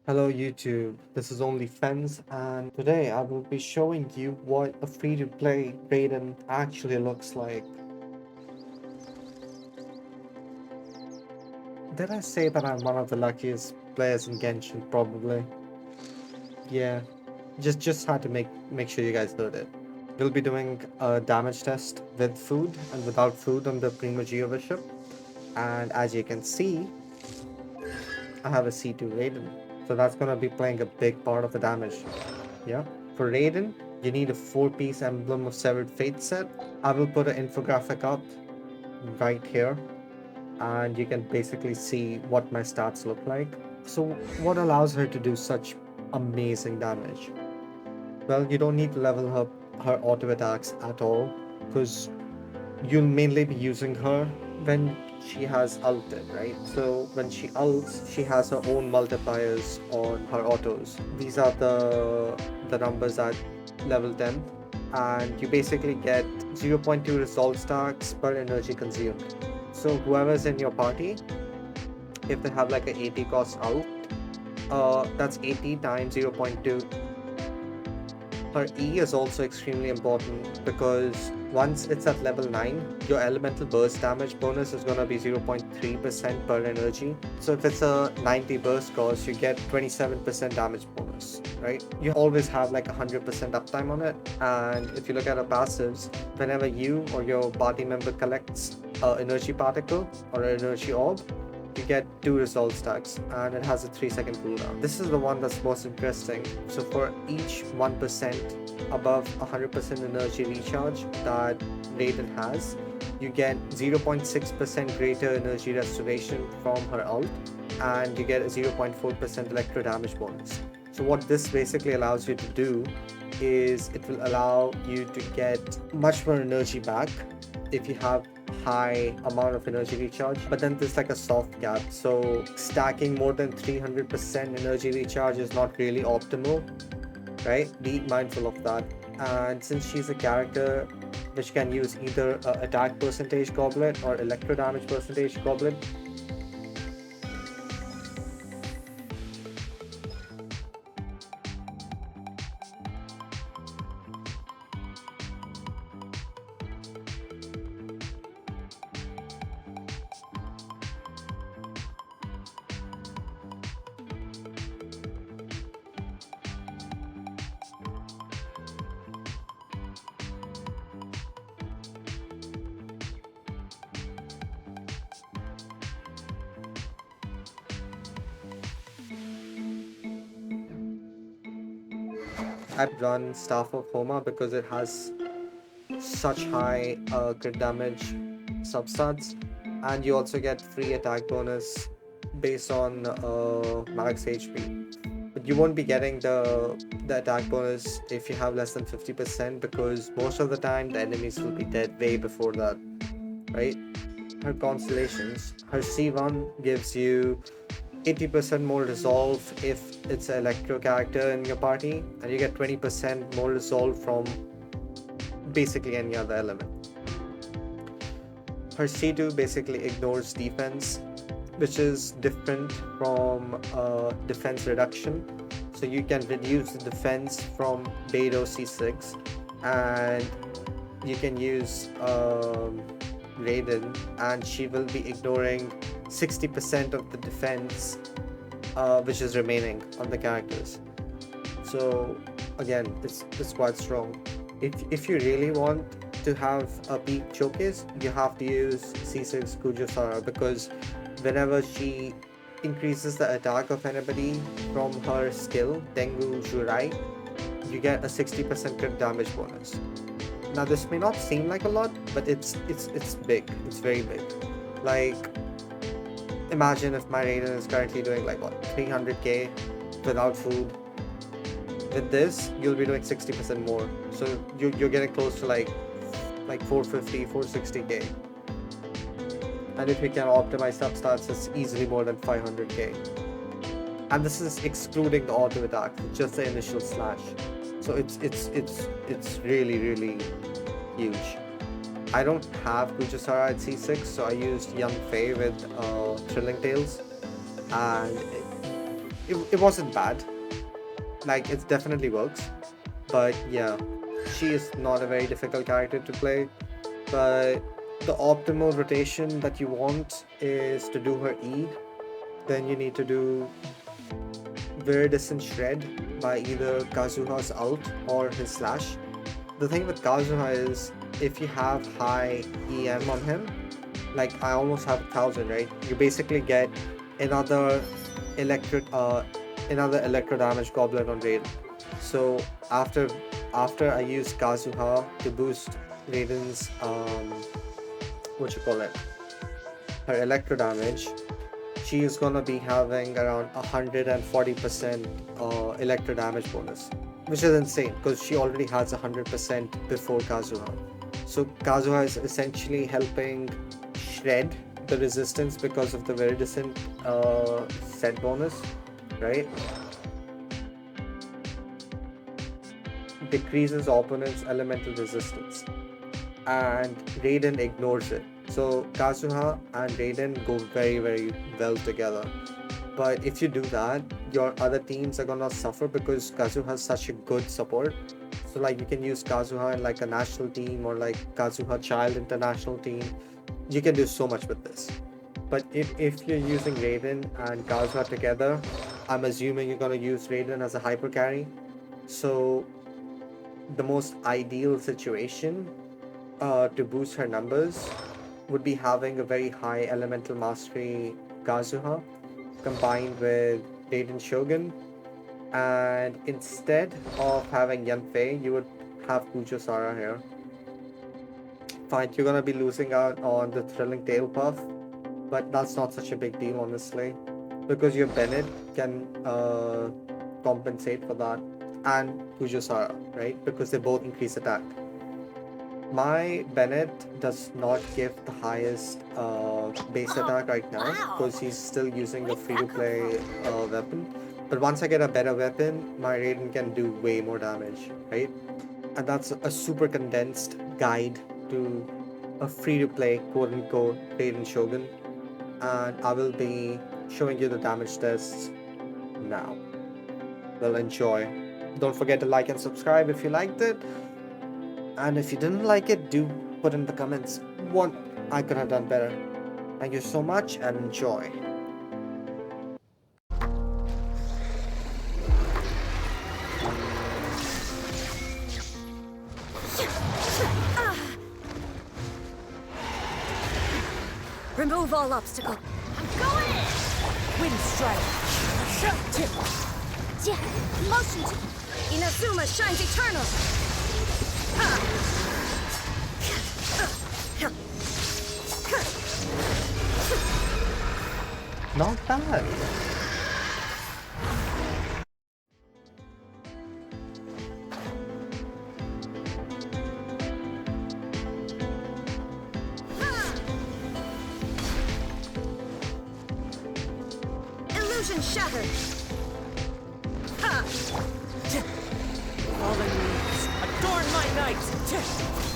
Hello YouTube, this is Only Fence, and today I will be showing you what a free-to-play Raiden actually looks like. Did I say that I'm one of the luckiest players in Genshin? Probably. Yeah, just had to make sure you guys heard it. We'll be doing a damage test with food and without food on the Primo Geo Bishop, and as you can see, I have a C2 Raiden, so that's gonna be playing a big part of the damage. Yeah. For Raiden, you need a 4-piece Emblem of Severed Fate set. I will put an infographic up right here, and you can basically see what my stats look like. So, what allows her to do such amazing damage? Well, you don't need to level her auto attacks at all, because you'll mainly be using her when she has ulted, right? So when she ults, she has her own multipliers on her autos. These are the numbers at level 10, and you basically get 0.2 resolve stacks per energy consumed. So whoever's in your party, if they have like a 80 cost out, that's 80 times 0.2. Her E is also extremely important because once it's at level 9, your elemental burst damage bonus is going to be 0.3% per energy. So if it's a 90 burst cost, you get 27% damage bonus, right? You always have like 100% uptime on it. And if you look at her passives, whenever you or your party member collects an energy particle or an energy orb, you get 2 resolve stacks, and it has a 3-second cooldown. This is the one that's most interesting. So for each 1% above 100% energy recharge that Raiden has, you get 0.6% greater energy restoration from her ult, and you get a 0.4% electro damage bonus. So what this basically allows you to do is it will allow you to get much more energy back if you have high amount of energy recharge, but then there's like a soft cap, so stacking more than 300% energy recharge is not really optimal, right? Be mindful of that. And since she's a character which can use either attack percentage goblet or electro damage percentage goblet, I'd run Staff of Homa because it has such high crit damage substats, and you also get free attack bonus based on max HP. But you won't be getting the attack bonus if you have less than 50% because most of the time the enemies will be dead way before that, right? Her constellations, her C1 gives you 80% more resolve if it's an electro character in your party, and you get 20% more resolve from basically any other element. Her C2 basically ignores defense, which is different from defense reduction. So you can reduce the defense from Beidou C6, and you can use Raiden, and she will be ignoring 60% of the defense which is remaining on the characters. So again, it's quite strong. If you really want to have a peak showcase, you have to use C6 Kujosara because whenever she increases the attack of anybody from her skill Tengu Jurai, you get a 60% crit damage bonus. Now this may not seem like a lot, but it's big. It's very big. Like imagine if my Raiden is currently doing like what 300k without food. With this, you'll be doing 60% more. So you're getting close to like 450, 460k. And if we can optimize substats, it's easily more than 500k. And this is excluding the auto attack, just the initial slash. So it's really huge. I don't have Kuchasara at C6, so I used Young Fei with Thrilling Tales, and it wasn't bad. Like, it definitely works. But yeah, she is not a very difficult character to play. But the optimal rotation that you want is to do her E. Then you need to do Viridescent Shred by either Kazuha's ult or his slash. The thing with Kazuha is if you have high EM on him, like I almost have 1,000, right? You basically get another electric another electro damage goblet on Raiden. So after I use Kazuha to boost Raiden's what you call it, her electro damage, she is gonna be having around 140% electro damage bonus, which is insane because she already has 100% before Kazuha. So Kazuha is essentially helping shred the resistance because of the Viridescent set bonus, right? Decreases opponent's elemental resistance, and Raiden ignores it. So Kazuha and Raiden go very, very well together. But if you do that, your other teams are gonna suffer because Kazuha has such a good support. So like you can use Kazuha in like a national team or like Kazuha Child International team. You can do so much with this. But if you're using Raiden and Kazuha together, I'm assuming you're gonna use Raiden as a hyper carry. So the most ideal situation to boost her numbers would be having a very high elemental mastery Kazuha combined with Raiden Shogun, and instead of having Yanfei, you would have Kujo Sara here. Fine, you're gonna be losing out on the thrilling tail puff, but that's not such a big deal, honestly, because your Bennett can compensate for that, and Kujo Sara, right? Because they both increase attack. My Bennett does not give the highest base attack right now because he's still using the free-to-play weapon. But once I get a better weapon, my Raiden can do way more damage, right? And that's a super condensed guide to a free-to-play quote-unquote Raiden Shogun. And I will be showing you the damage tests now. Well, enjoy. Don't forget to like and subscribe if you liked it. And if you didn't like it, do put in the comments what I could have done better. Thank you so much and enjoy. Remove all obstacle. I'm going in! Wind strike. Motion. Inazuma shines eternal. Not bad. Illusion shattered. Fallen leaves, adorn my night.